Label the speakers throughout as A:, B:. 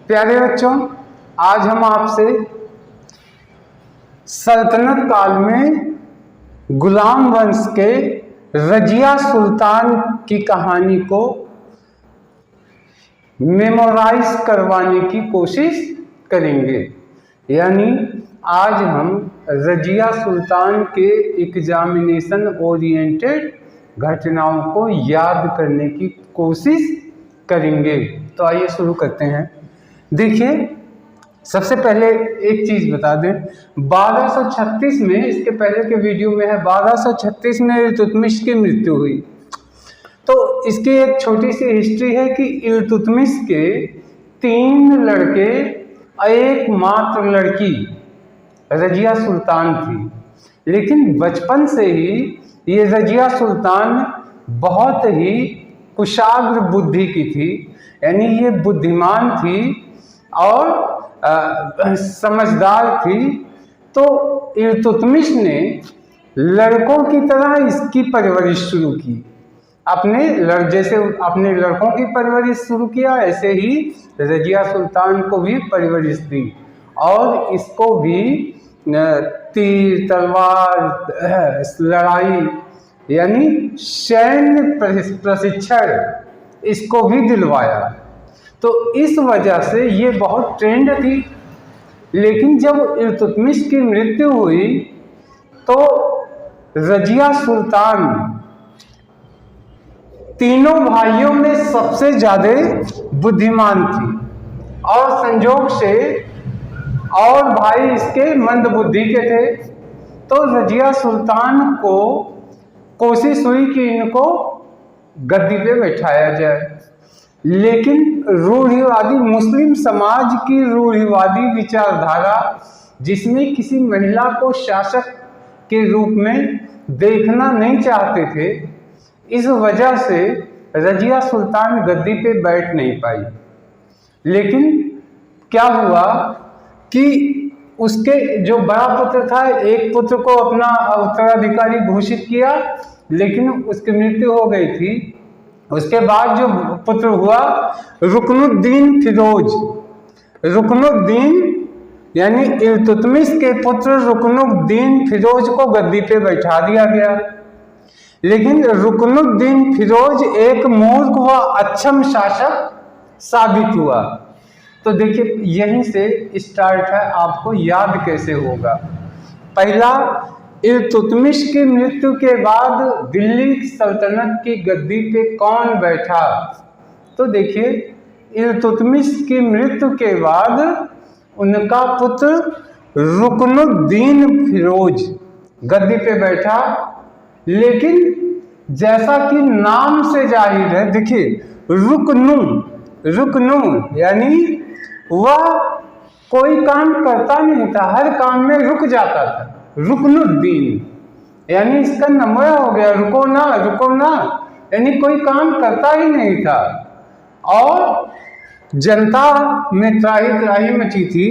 A: प्यारे बच्चों, आज हम आपसे सल्तनत काल में गुलाम वंश के रजिया सुल्तान की कहानी को मेमोराइज करवाने की कोशिश करेंगे। यानी आज हम रजिया सुल्तान के एग्जामिनेशन ओरिएंटेड घटनाओं को याद करने की कोशिश करेंगे। तो आइए शुरू करते हैं। देखिए, सबसे पहले एक चीज बता दें, 1236 में, इसके पहले के वीडियो में है, 1236 में इल्तुतमिश की मृत्यु हुई। तो इसकी एक छोटी सी हिस्ट्री है कि इल्तुतमिश के 3 लड़के और एक मात्र लड़की रजिया सुल्तान थी। लेकिन बचपन से ही ये रजिया सुल्तान बहुत ही कुशाग्र बुद्धि की थी, यानी ये बुद्धिमान थी और समझदार थी। तो इल्तुतमिश ने लड़कों की तरह इसकी परवरिश शुरू की। जैसे अपने लड़कों की परवरिश शुरू किया, ऐसे ही रजिया सुल्तान को भी परवरिश दी और इसको भी तीर तलवार लड़ाई यानी सैन्य प्रशिक्षण इसको भी दिलवाया। तो इस वजह से ये बहुत ट्रेंड थी। लेकिन जब इल्तुतमिश की मृत्यु हुई तो रजिया सुल्तान तीनों भाइयों में सबसे ज्यादा बुद्धिमान थी और संजोग से और भाई इसके मंद बुद्धि के थे। तो रजिया सुल्तान को कोशिश हुई कि इनको गद्दी पे बैठाया जाए। लेकिन रूढ़िवादी मुस्लिम समाज की रूढ़िवादी विचारधारा, जिसमें किसी महिला को शासक के रूप में देखना नहीं चाहते थे, इस वजह से रजिया सुल्तान गद्दी पे बैठ नहीं पाई। लेकिन क्या हुआ कि उसके जो बड़ा पुत्र था, एक पुत्र को अपना उत्तराधिकारी घोषित किया, लेकिन उसकी मृत्यु हो गई थी। उसके बाद जो पुत्र हुआ रुकनुद्दीन फिरोज, रुकनुद्दीन यानी इल्तुतमिश के पुत्र रुकनुद्दीन फिरोज को गद्दी पे बैठा दिया गया। लेकिन रुकनुद्दीन फिरोज एक मूर्ख व अक्षम शासक साबित हुआ। तो देखिए, यहीं से स्टार्ट है, आपको याद कैसे होगा। पहला, इल्तुतमिश की मृत्यु के बाद दिल्ली सल्तनत की गद्दी पे कौन बैठा। तो देखिए, इल्तुतमिश की मृत्यु के बाद उनका पुत्र रुकनुद्दीन फिरोज गद्दी पे बैठा। लेकिन जैसा कि नाम से जाहिर है, देखिए रुकनु यानी वह कोई काम करता नहीं था, हर काम में रुक जाता था। रुकनुद्दीन यानी इसका नंबर हो गया रुको ना, यानी कोई काम करता ही नहीं था। और जनता में त्राही मची थी।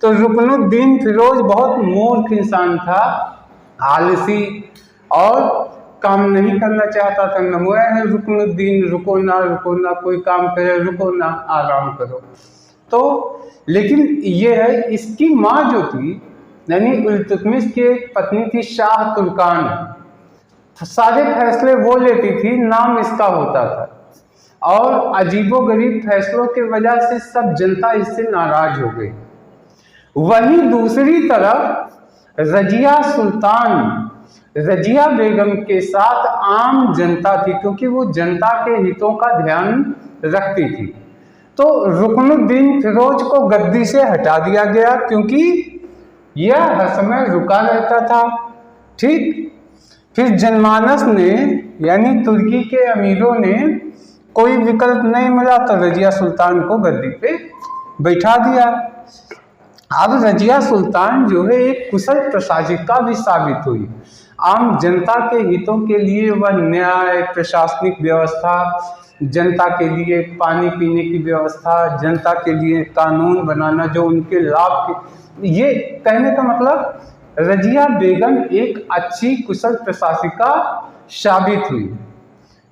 A: तो रुकनुद्दीन फिरोज बहुत मूर्ख इंसान था, आलसी और काम नहीं करना चाहता था। नंबर है रुकनुद्दीन, रुको ना, कोई काम करे रुको ना, आराम करो। तो लेकिन ये है, इसकी माँ जो थी यानी इल्तुतमिश की एक पत्नी थी शाह तुर्कान, सारे फैसले वो लेती थी, नाम इसका होता था। और अजीबोगरीब फैसलों की वजह से सब जनता इससे नाराज हो गई। वहीं दूसरी तरफ रजिया सुल्तान रजिया बेगम के साथ आम जनता थी, क्योंकि वो जनता के हितों का ध्यान रखती थी। तो रुकनुद्दीन फिरोज को गद्दी से हटा दिया गया, क्योंकि यह हर समय रुका रहता था। ठीक, फिर जनमानस ने यानी तुर्की के अमीरों ने कोई विकल्प नहीं मिला तो रजिया सुल्तान को गद्दी पे बैठा दिया। अब रजिया सुल्तान जो है एक कुशल प्रशासिका भी साबित हुई। आम जनता के हितों के लिए वह न्याय, प्रशासनिक व्यवस्था, जनता के लिए पानी पीने की व्यवस्था, जनता के लिए कानून बनाना जो उनके लाभ के, ये कहने का मतलब रजिया बेगम एक अच्छी कुशल प्रशासिका साबित हुई।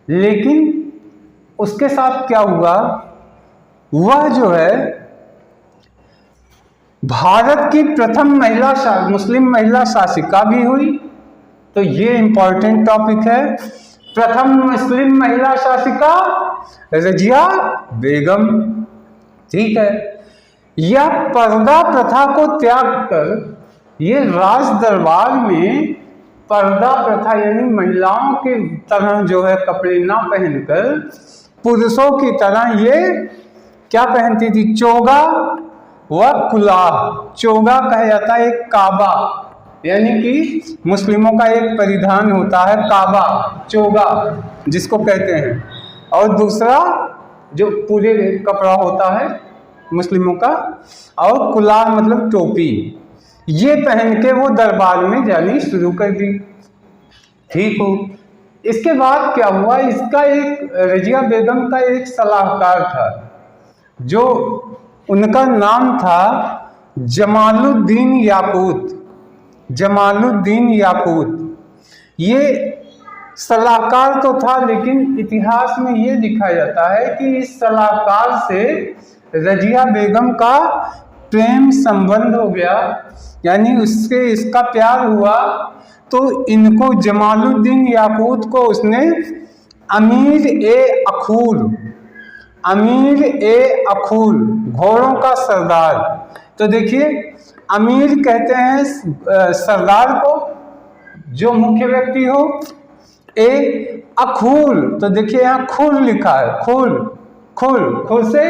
A: लेकिन उसके साथ क्या हुआ, वह जो है भारत की प्रथम मुस्लिम महिला शासिका भी हुई। तो ये इंपॉर्टेंट टॉपिक है। प्रथम मुस्लिम महिला शासिका रजिया बेगम। ठीक है। यह पर्दा प्रथा को त्याग कर ये राज दरबार में पर्दा प्रथा यानी महिलाओं की तरह जो है कपड़े ना पहनकर पुरुषों की तरह ये क्या पहनती थी, चोगा व कुलाह। चोगा कहा जाता है एक काबा, यानी कि मुस्लिमों का एक परिधान होता है काबा, चोगा जिसको कहते हैं, और दूसरा जो पूरे कपड़ा होता है मुस्लिमों का, और कुलाह मतलब टोपी। ये पहन के वो दरबार में जानी शुरू कर दी। ठीक हो। इसके बाद क्या हुआ, इसका एक रजिया बेगम का एक सलाहकार था, जो उनका नाम था जमालुद्दीन याकूत। जमालुद्दीन याकूत ये सलाहकार तो था, लेकिन इतिहास में ये लिखा जाता है कि इस सलाहकार से रजिया बेगम का प्रेम संबंध हो गया, यानी उससे इसका प्यार हुआ। तो इनको जमालुद्दीन याकूत को उसने अमीर ए अखूर घोड़ों का सरदार। तो देखिए अमीर कहते हैं सरदार को, जो मुख्य व्यक्ति हो। ए अखूर, तो देखिए यहाँ खुर लिखा है, खुर से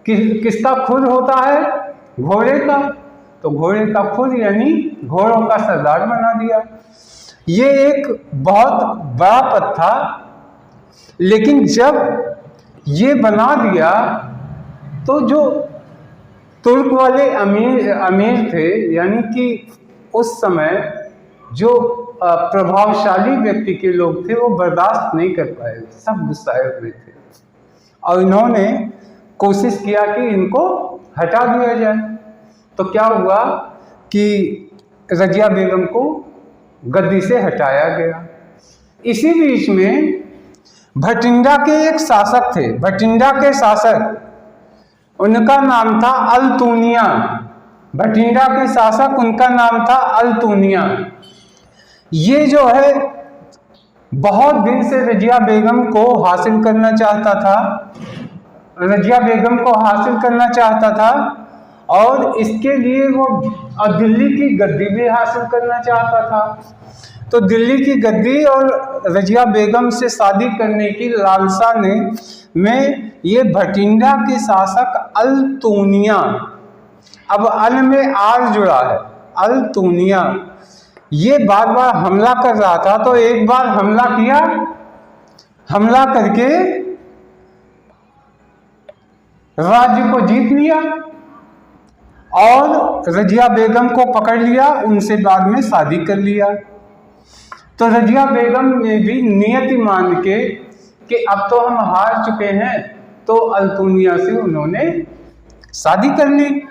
A: किसका खुर होता है, घोड़े का। तो घोड़े का खुर यानी घोड़ों का सरदार बना दिया। ये एक बहुत बड़ा पद था, लेकिन जब ये बना दिया तो जो तुर्क वाले अमीर थे, यानी कि उस समय जो प्रभावशाली व्यक्ति के लोग थे, वो बर्दाश्त नहीं कर पाए, सब गुस्साए हुए थे, और इन्होंने कोशिश किया कि इनको हटा दिया जाए। तो क्या हुआ कि रजिया बेगम को गद्दी से हटाया गया। इसी बीच में भटिंडा के एक शासक थे, भटिंडा के शासक, उनका नाम था अल्तूनिया। भटिंडा के शासक उनका नाम था अल्तूनिया। ये जो है बहुत दिन से रजिया बेगम को हासिल करना चाहता था, रजिया बेगम को हासिल करना चाहता था, और इसके लिए वो दिल्ली की गद्दी भी हासिल करना चाहता था। तो दिल्ली की गद्दी और रजिया बेगम से शादी करने की लालसा में ये भटिंडा के शासक अल्तूनिया, अब अल में आर जुड़ा है, अल्तूनिया, ये बार बार हमला कर रहा था। तो एक बार हमला किया, हमला करके राज्य को जीत लिया और रजिया बेगम को पकड़ लिया, उनसे बाद में शादी कर लिया। तो रजिया बेगम ने भी नियति मान के कि अब तो हम हार चुके हैं, तो अल्तूनिया से उन्होंने शादी कर ली,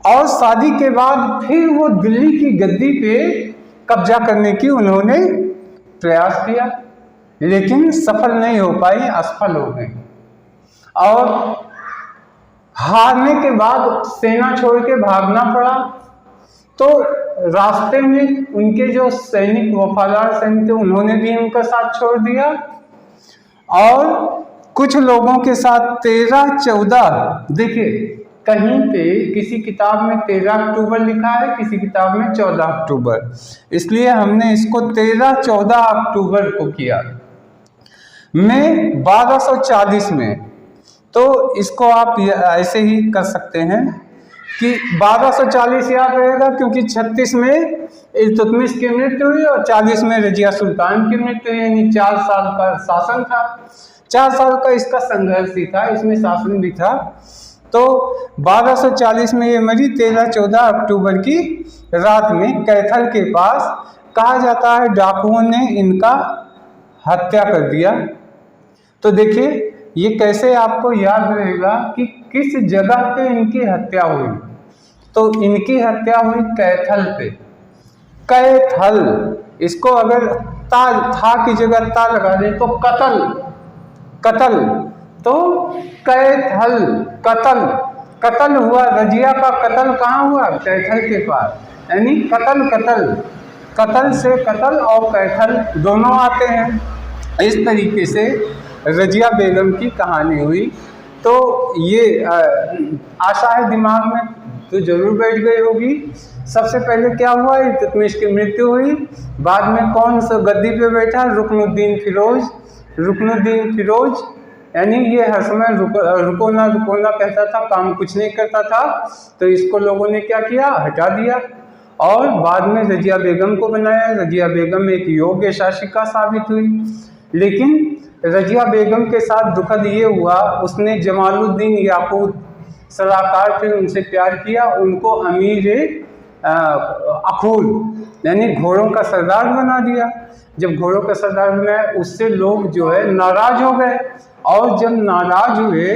A: और शादी के बाद फिर वो दिल्ली की गद्दी पे कब्जा करने की उन्होंने प्रयास किया, लेकिन सफल नहीं हो पाई, असफल हो गई। और हारने के बाद सेना छोड़ के भागना पड़ा। तो रास्ते में उनके जो सैनिक, वफादार सैनिक थे, उन्होंने भी उनका साथ छोड़ दिया, और कुछ लोगों के साथ 13-14, देखिए कहीं पे किसी किताब में 13 अक्टूबर लिखा है, किसी किताब में 14 अक्टूबर, इसलिए हमने इसको 13-14 अक्टूबर को किया, में 1240 में। तो इसको आप ऐसे ही कर सकते हैं कि 1240 याद रहेगा, क्योंकि 36 में इल्तुतमिश की मृत्यु हुई और 40 में रजिया सुल्तान की मृत्यु, यानी 4 साल का शासन था। 4 साल का इसका संघर्ष ही था, इसमें शासन भी था। तो 1240 में ये मरी, 13-14 अक्टूबर की रात में कैथल के पास, कहा जाता है डाकुओं ने इनका हत्या कर दिया। तो देखिए ये कैसे आपको याद रहेगा कि किस जगह पे इनकी हत्या हुई। तो इनकी हत्या हुई कैथल पे, कैथल, इसको अगर था की जगह ता लगा दे तो कतल, तो कैथल, कतल, कत्ल हुआ, रजिया का कत्ल कहाँ हुआ? कैथल के पास। यानी कत्ल कत्ल, कत्ल से कत्ल और कैथल दोनों आते हैं। इस तरीके से रजिया बेगम की कहानी हुई। तो ये आशा है दिमाग में तो जरूर बैठ गई होगी। सबसे पहले क्या हुआ? इल्तुतमिश की मृत्यु हुई। बाद में कौन सा गद्दी पे बैठा? रुकनुद्दीन फिरोज। रुकनुद्दीन फिरोज यानी ये हर समय रुको ना कहता था, काम कुछ नहीं करता था। तो इसको लोगों ने क्या किया? हटा दिया और बाद में रजिया बेगम को बनाया। रजिया बेगम एक योग्य शासिका साबित हुई। लेकिन रजिया बेगम के साथ दुखद ये हुआ, उसने जमालुद्दीन याकूत सलाहकार थे, उनसे प्यार किया। उनको अमीर अखूल यानी घोड़ों का सरदार बना दिया। जब घोड़ों का सरदार बनाया, उससे लोग जो है नाराज हो गए और जब नाराज हुए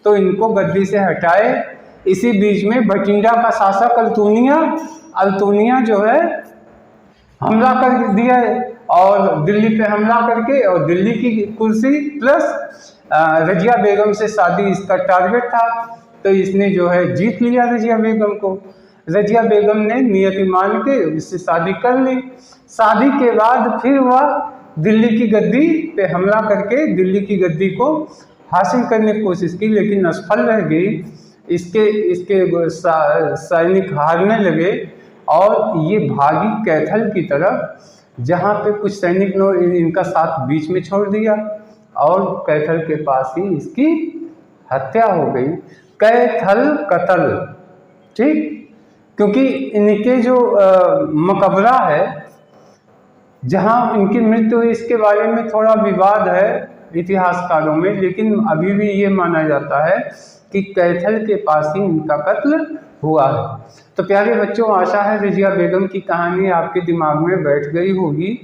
A: तो इनको गद्दी से हटाए। इसी बीच में भटिंडा का शासक अल्तुनिया जो है हमला कर दिया और दिल्ली पे हमला करके, और दिल्ली की कुर्सी प्लस रजिया बेगम से शादी इसका टारगेट था। तो इसने जो है जीत लिया रजिया बेगम को। रजिया बेगम ने नियति मान के इससे शादी कर ली। शादी के बाद फिर वह दिल्ली की गद्दी पे हमला करके दिल्ली की गद्दी को हासिल करने की कोशिश की, लेकिन असफल रह गई। इसके सैनिक हारने लगे और ये भागी कैथल की तरफ, जहाँ पे कुछ सैनिक ने इनका साथ बीच में छोड़ दिया और कैथल के पास ही इसकी हत्या हो गई। कैथल कत्ल, ठीक, क्योंकि इनके जो मकबरा है जहाँ इनकी मृत्यु हुई, इसके बारे में थोड़ा विवाद है इतिहासकारों में, लेकिन अभी भी ये माना जाता है कि कैथल के पास ही इनका कत्ल हुआ है। तो प्यारे बच्चों, आशा है रजिया बेगम की कहानी आपके दिमाग में बैठ गई होगी।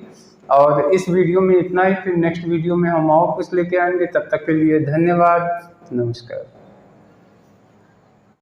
A: और इस वीडियो में इतना ही, फिर नेक्स्ट वीडियो में हम और कुछ लेके आएंगे। तब तक के लिए धन्यवाद, नमस्कार।